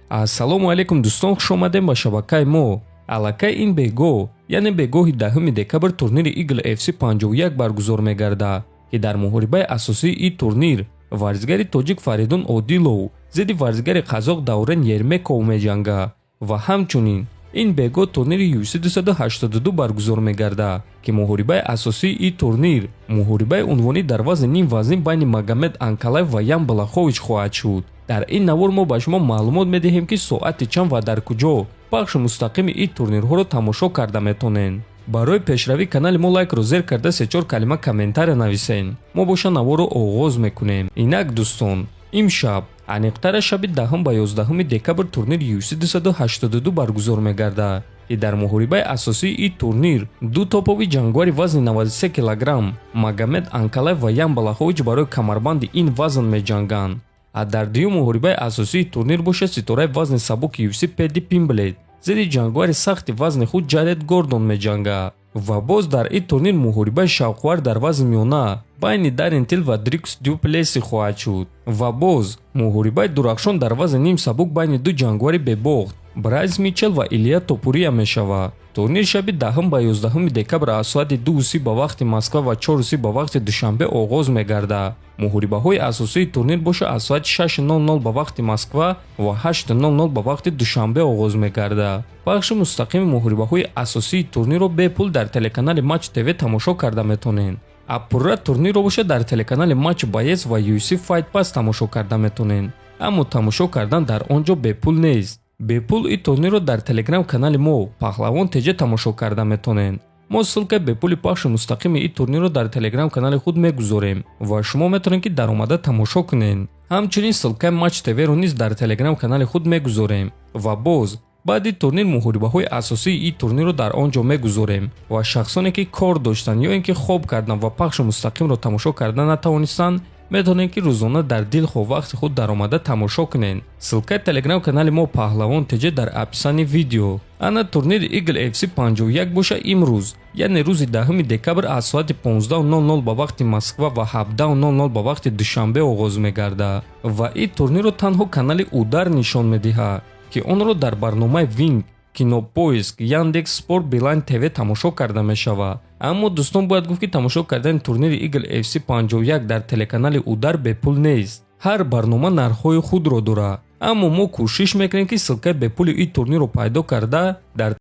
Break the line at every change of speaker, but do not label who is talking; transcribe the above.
Ассалому алейкум дӯстон, хуш омадем ба шабакаи мо. Аллакай ин бегоҳ, яъне бегоҳи 10 декабр турнири Eagle FC 51 баргузор мегардад, ки дар муҳорибаи асосии ин турнир варзигари тоҷик Фаридун Одилов зидди варзигари қазоқ Даврен Ермеков меҷангад ва ҳамчунин ин бегоҳ турнири UFC 282 баргузор мегардад, ки муҳорибаи асосии ин турнир муҳорибаи унвонӣ дар вазни ним вазнин байни Магомед Анкалаев ва Ян Балахович хоҳад шуд. дар ин навор мо ба шумо маълумот медиҳем, ки соати чанд ва дар куҷо пахши мустақими ин турнирҳоро тамошо карда метонен. барои пешравӣ канали мо лайкро зер карда 3-4 калима комментария нависен. мо боша наворро оғоз мекунем. инак дӯстон, имшаб аниқтара шаби 10 ба 11 декабр турнири UFC 282 баргузор мегардад, ки дар муҳорибаи асосии ин турнир ду топови ҷангвари вазни 93 кг Магомед Анкалаев ва Ян Балахович барои камарбанди ин вазн меҷанганд. дар дуюм муҳорибаи асосии турнир боша ситораи вазни сабуки UFC Пэдди Пимблет зидди ҷангвари сахти вазни худ Ҷаред Гордон меҷангад. ва боз дар ин турнир муҳорибаи шавқовар дар вазни миёна байни Даррен Тил ва Дрикс Дюплеси хоҳад шуд. ва боз муҳорибаи дурахшон дар вазни ним сабук байни ду ҷангвари бебохт Брайс Митчел ва Илия Топурия мешавад. турнир шаби 10 ба 11 декабр аз соати 2:30 ба вақти Москва ва 4:30 ба вақти Душанбе оғоз мегардад. муҳорибаҳои асосии турнир боша аз соати 6:00 ба вақти Москва ва 8:00 ба вақти Душанбе оғоз мегардад. пахши мустақими муҳорибаҳои асосии турнирро бепул дар телеканали Матч ТВ тамошо карда метонен. пурра турнирро боша дар телеканали Матч Боец ва UFC Fight Pass тамошо карда метонен. аммо тамошо кардан дар он ҷо бепул нест. бепул ин турнирро дар телеграм канали мо Паҳлавон ТЖ тамошо карда метонен. мо ссилкаи бепули пахши мустақими ин турнирро дар телеграм канали худ мегузорем ва шумо метавонед ки даромада тамошо кунед. ҳамчунин ссилкаи Матч ТВ-ро низ дар телеграм канали худ мегузорем. ва боз баъди турнир муҳорибаҳои асосии ин турнирро дар он ҷо мегузорем ва шахсоне ки кор доштанд ё ин ки хоб кардан ва пахши мустақимро тамошо карда натавонистанд метавонед ки рӯзона дар дилхоҳ вақти худ даромада тамошо кунед. ссилкаи телеграм канали мо Паҳлавон ТЖ дар описани видео. ана турнири Eagle FC 51 боша имрӯз, яъне рӯзи 10 декабр аз соати 15:00 ба вақти Москва ва 17:00 ба вақти Душанбе оғоз мегардад. ва ин турнирро танҳо канали Удар нишон медиҳад, ки онро дар барномаи Wing, Кинопоиск, Яндекс Спорт, Билайн ТВ тамошо карда мешавад. аммо дӯстон, бояд гуфт ки тамошо кардани турнири Eagle FC 51 дар телеканали Удар бепул нест. ҳар барнома нархҳои худро дорад. аммо мо кӯшиш мекунем ки ссилкаи бепули ин турнирро пайдо карда дар